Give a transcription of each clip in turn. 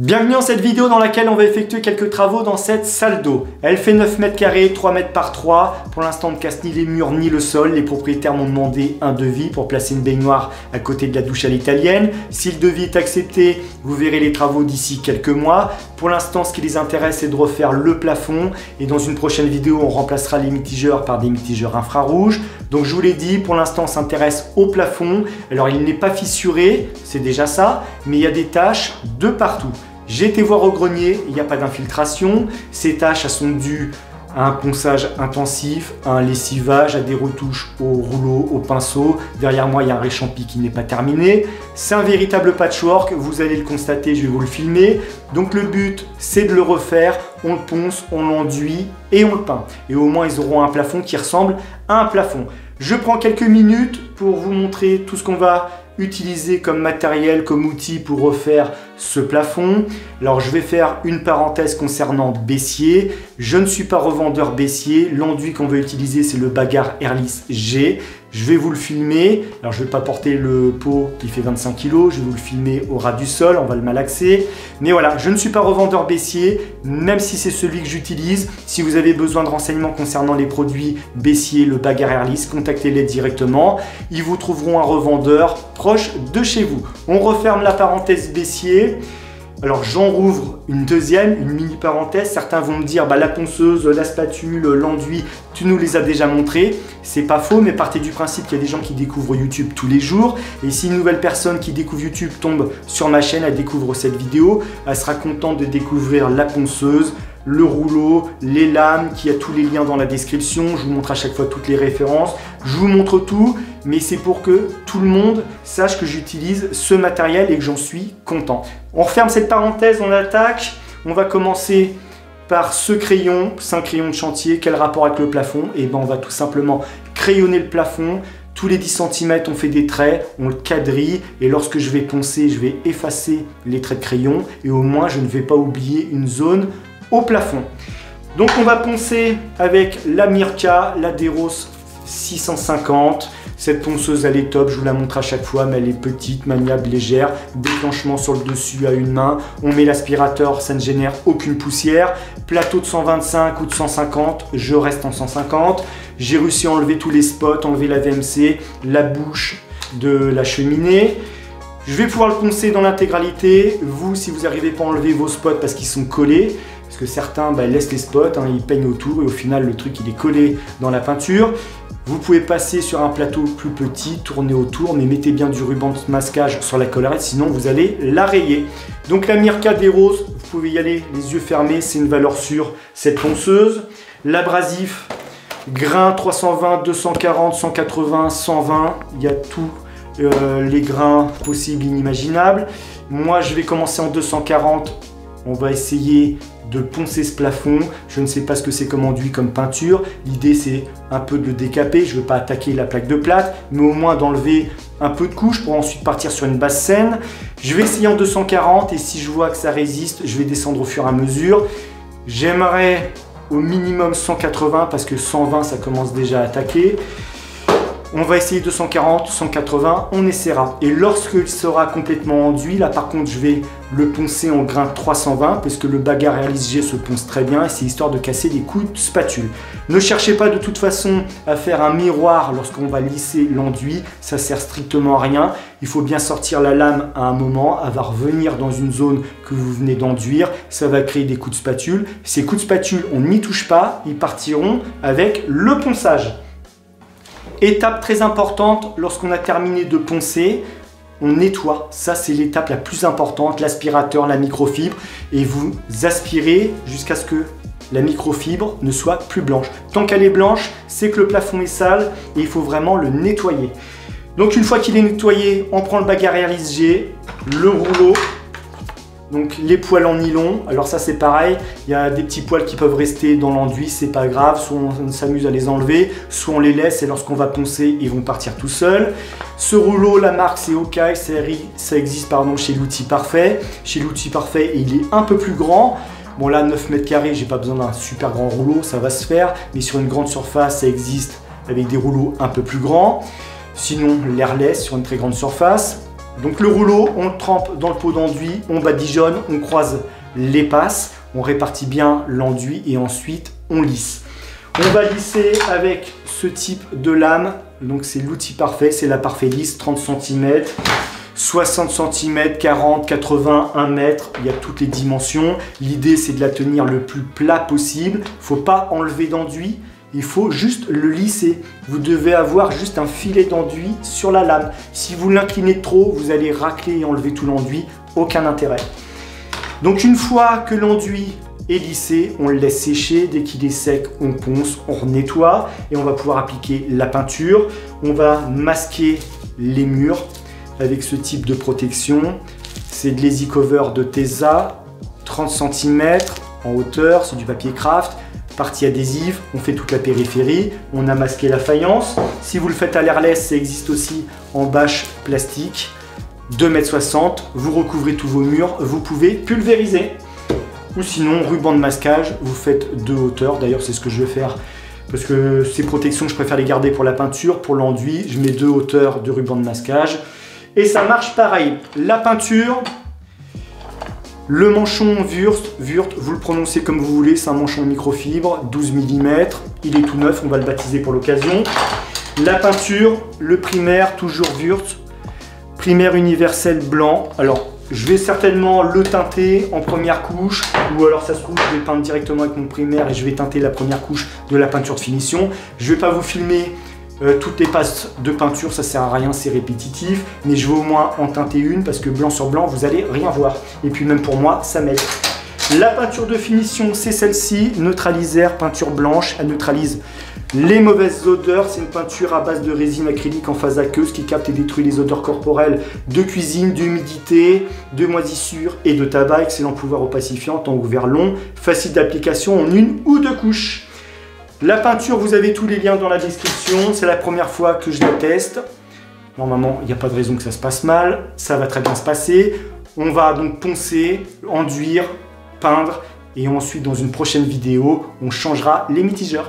Bienvenue dans cette vidéo dans laquelle on va effectuer quelques travaux dans cette salle d'eau. Elle fait 9 mètres carrés, 3 mètres par 3. Pour l'instant, on ne casse ni les murs ni le sol. Les propriétaires m'ont demandé un devis pour placer une baignoire à côté de la douche à l'italienne. Si le devis est accepté, vous verrez les travaux d'ici quelques mois. Pour l'instant, ce qui les intéresse, c'est de refaire le plafond. Et dans une prochaine vidéo, on remplacera les mitigeurs par des mitigeurs infrarouges. Donc je vous l'ai dit, pour l'instant, on s'intéresse au plafond. Alors il n'est pas fissuré, c'est déjà ça, mais il y a des taches de partout. J'ai été voir au grenier, il n'y a pas d'infiltration. Ces taches, elles sont dues à un ponçage intensif, à un lessivage, à des retouches au rouleau, au pinceau. Derrière moi, il y a un réchampi qui n'est pas terminé. C'est un véritable patchwork, vous allez le constater, je vais vous le filmer. Donc le but, c'est de le refaire. On le ponce, on l'enduit et on le peint. Et au moins, ils auront un plafond qui ressemble à un plafond. Je prends quelques minutes pour vous montrer tout ce qu'on va utiliser comme matériel, comme outil pour refaire ce plafond. Alors je vais faire une parenthèse concernant Bessier. Je ne suis pas revendeur Bessier. L'enduit qu'on va utiliser, c'est le Bagarre Airless G. Je vais vous le filmer. Alors je ne vais pas porter le pot qui fait 25 kg. Je vais vous le filmer au ras du sol. On va le malaxer. Mais voilà, je ne suis pas revendeur Bessier, même si c'est celui que j'utilise. Si vous avez besoin de renseignements concernant les produits Bessier, le Bagarre Airless, contactez-les directement. Ils vous trouveront un revendeur proche de chez vous. On referme la parenthèse Bessier. Alors j'en rouvre une deuxième, une mini parenthèse. Certains vont me dire la ponceuse, la spatule, l'enduit, tu nous les as déjà montrés. C'est pas faux, mais partez du principe qu'il y a des gens qui découvrent YouTube tous les jours. Et si une nouvelle personne qui découvre YouTube tombe sur ma chaîne, elle découvre cette vidéo, elle sera contente de découvrir la ponceuse, le rouleau, les lames, qui a tous les liens dans la description. Je vous montre à chaque fois toutes les références. Je vous montre tout, mais c'est pour que tout le monde sache que j'utilise ce matériel et que j'en suis content. On referme cette parenthèse, on attaque. On va commencer par ce crayon, c'est un crayon de chantier. Quel rapport avec le plafond? Et ben on va tout simplement crayonner le plafond. Tous les 10 cm, on fait des traits, on le quadrille et lorsque je vais poncer, je vais effacer les traits de crayon et au moins je ne vais pas oublier une zone au plafond. Donc on va poncer avec la Mirka, la Deros 650. Cette ponceuse elle est top, je vous la montre à chaque fois, mais elle est petite, maniable, légère. Déclenchement sur le dessus à une main. On met l'aspirateur, ça ne génère aucune poussière. Plateau de 125 ou de 150, je reste en 150. J'ai réussi à enlever tous les spots, enlever la VMC, la bouche de la cheminée. Je vais pouvoir le poncer dans l'intégralité. Vous, si vous n'arrivez pas à enlever vos spots parce qu'ils sont collés, parce que certains laissent les spots, ils peignent autour et au final le truc il est collé dans la peinture. Vous pouvez passer sur un plateau plus petit, tourner autour, mais mettez bien du ruban de masquage sur la collerette, sinon vous allez la rayer. Donc la Mirka Deros, vous pouvez y aller les yeux fermés, c'est une valeur sûre cette ponceuse. L'abrasif, grain 320, 240, 180, 120, il y a tous les grains possibles, inimaginables. Moi je vais commencer en 240, on va essayer de poncer ce plafond. Je ne sais pas ce que c'est comme enduit, comme peinture. L'idée c'est un peu de le décaper. Je ne veux pas attaquer la plaque de plâtre, mais au moins d'enlever un peu de couche pour ensuite partir sur une basse saine. Je vais essayer en 240 et si je vois que ça résiste, je vais descendre au fur et à mesure. J'aimerais au minimum 180 parce que 120 ça commence déjà à attaquer. On va essayer 240, 180, on essaiera. Et lorsqu'il sera complètement enduit, là par contre je vais le poncer en grain 320 parce que le Bagarre Airless G se ponce très bien et c'est histoire de casser des coups de spatule. Ne cherchez pas de toute façon à faire un miroir lorsqu'on va lisser l'enduit, ça sert strictement à rien. Il faut bien sortir la lame à un moment, elle va revenir dans une zone que vous venez d'enduire, ça va créer des coups de spatule. Ces coups de spatule, on n'y touche pas, ils partiront avec le ponçage. Étape très importante, lorsqu'on a terminé de poncer, on nettoie. Ça, c'est l'étape la plus importante, l'aspirateur, la microfibre. Et vous aspirez jusqu'à ce que la microfibre ne soit plus blanche. Tant qu'elle est blanche, c'est que le plafond est sale et il faut vraiment le nettoyer. Donc une fois qu'il est nettoyé, on prend le Bagarre Airless G, le rouleau. Donc les poils en nylon, alors ça c'est pareil, il y a des petits poils qui peuvent rester dans l'enduit, c'est pas grave, soit on s'amuse à les enlever, soit on les laisse et lorsqu'on va poncer, ils vont partir tout seuls. Ce rouleau, la marque c'est Okai, ça existe chez l'Outil Parfait. Chez l'Outil Parfait, il est un peu plus grand. Bon là 9 mètres carrés, j'ai pas besoin d'un super grand rouleau, ça va se faire, mais sur une grande surface, ça existe avec des rouleaux un peu plus grands. Sinon l'airless sur une très grande surface. Donc le rouleau, on le trempe dans le pot d'enduit, on badigeonne, on croise les passes, on répartit bien l'enduit et ensuite on lisse. On va lisser avec ce type de lame, donc c'est l'outil parfait, c'est la Parfait Lisse, 30 cm, 60 cm, 40, 80, 1 mètre, il y a toutes les dimensions. L'idée c'est de la tenir le plus plat possible, il ne faut pas enlever d'enduit, il faut juste le lisser. Vous devez avoir juste un filet d'enduit sur la lame. Si vous l'inclinez trop, vous allez racler et enlever tout l'enduit, aucun intérêt. Donc une fois que l'enduit est lissé, on le laisse sécher. Dès qu'il est sec, on ponce, on nettoie et on va pouvoir appliquer la peinture. On va masquer les murs avec ce type de protection. C'est de l'Easy Cover de Tesa, 30 cm en hauteur, c'est du papier craft. Partie adhésive, on fait toute la périphérie, on a masqué la faïence. Si vous le faites à l'airless, ça existe aussi en bâche plastique, 2,60 m, vous recouvrez tous vos murs, vous pouvez pulvériser. Ou sinon, ruban de masquage, vous faites 2 hauteurs, d'ailleurs c'est ce que je vais faire, parce que ces protections, je préfère les garder pour la peinture, pour l'enduit, je mets 2 hauteurs de ruban de masquage. Et ça marche pareil, la peinture, le manchon Wurth, vous le prononcez comme vous voulez, c'est un manchon microfibre, 12 mm, il est tout neuf, on va le baptiser pour l'occasion. La peinture, le primaire, toujours Wurth, primaire universel blanc. Alors, je vais certainement le teinter en première couche, ou alors ça se trouve, je vais peindre directement avec mon primaire et je vais teinter la première couche de la peinture de finition. Je ne vais pas vous filmer toutes les passes de peinture, ça sert à rien, c'est répétitif, mais je vais au moins en teinter une parce que blanc sur blanc, vous allez rien voir. Et puis même pour moi, ça m'aide. La peinture de finition, c'est celle-ci, Neutralizer, peinture blanche, elle neutralise les mauvaises odeurs. C'est une peinture à base de résine acrylique en phase aqueuse qui capte et détruit les odeurs corporelles de cuisine, d'humidité, de moisissure et de tabac. Excellent pouvoir opacifiant, temps ouvert long, facile d'application en 1 ou 2 couches. La peinture, vous avez tous les liens dans la description. C'est la première fois que je la teste. Normalement, il n'y a pas de raison que ça se passe mal. Ça va très bien se passer. On va donc poncer, enduire, peindre. Et ensuite, dans une prochaine vidéo, on changera les mitigeurs.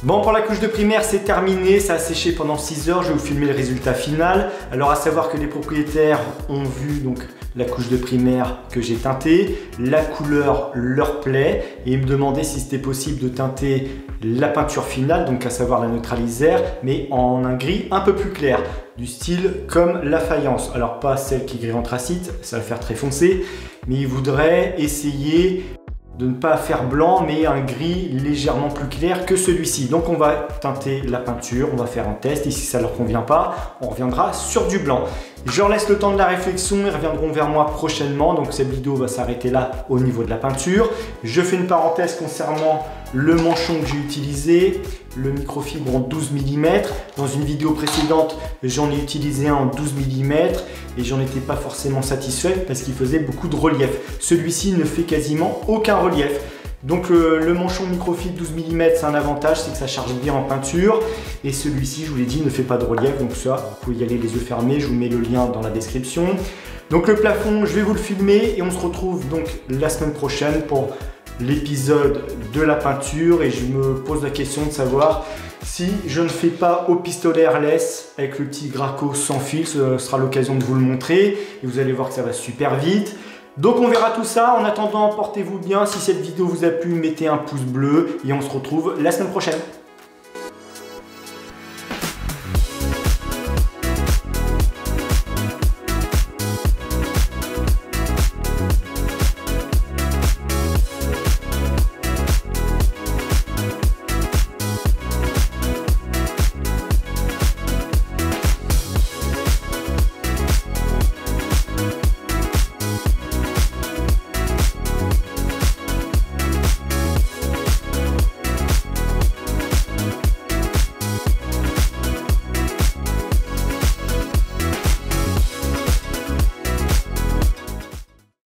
Bon, pour la couche de primaire, c'est terminé, ça a séché pendant 6 heures, je vais vous filmer le résultat final. Alors à savoir que les propriétaires ont vu donc la couche de primaire que j'ai teintée, la couleur leur plaît et ils me demandaient si c'était possible de teinter la peinture finale, donc à savoir la neutralisaire, mais en un gris un peu plus clair, du style comme la faïence. Alors pas celle qui est gris anthracite, ça va faire très foncé, mais ils voudraient essayer de ne pas faire blanc, mais un gris légèrement plus clair que celui-ci. Donc on va teinter la peinture, on va faire un test, et si ça ne leur convient pas, on reviendra sur du blanc. Je leur laisse le temps de la réflexion, ils reviendront vers moi prochainement, donc cette vidéo va s'arrêter là au niveau de la peinture. Je fais une parenthèse concernant le manchon que j'ai utilisé, le microfibre en 12 mm. Dans une vidéo précédente, j'en ai utilisé un en 12 mm et j'en étais pas forcément satisfait parce qu'il faisait beaucoup de relief. Celui-ci ne fait quasiment aucun relief. Donc le manchon microfibre 12 mm, c'est un avantage, c'est que ça charge bien en peinture. Et celui-ci, je vous l'ai dit, ne fait pas de relief. Donc ça, vous pouvez y aller les yeux fermés, je vous mets le lien dans la description. Donc le plafond, je vais vous le filmer et on se retrouve donc la semaine prochaine pour l'épisode de la peinture. Et je me pose la question de savoir si je ne fais pas au pistolet airless avec le petit Graco sans fil. Ce sera l'occasion de vous le montrer et vous allez voir que ça va super vite. Donc on verra tout ça. En attendant, portez-vous bien. Si cette vidéo vous a plu, mettez un pouce bleu et on se retrouve la semaine prochaine.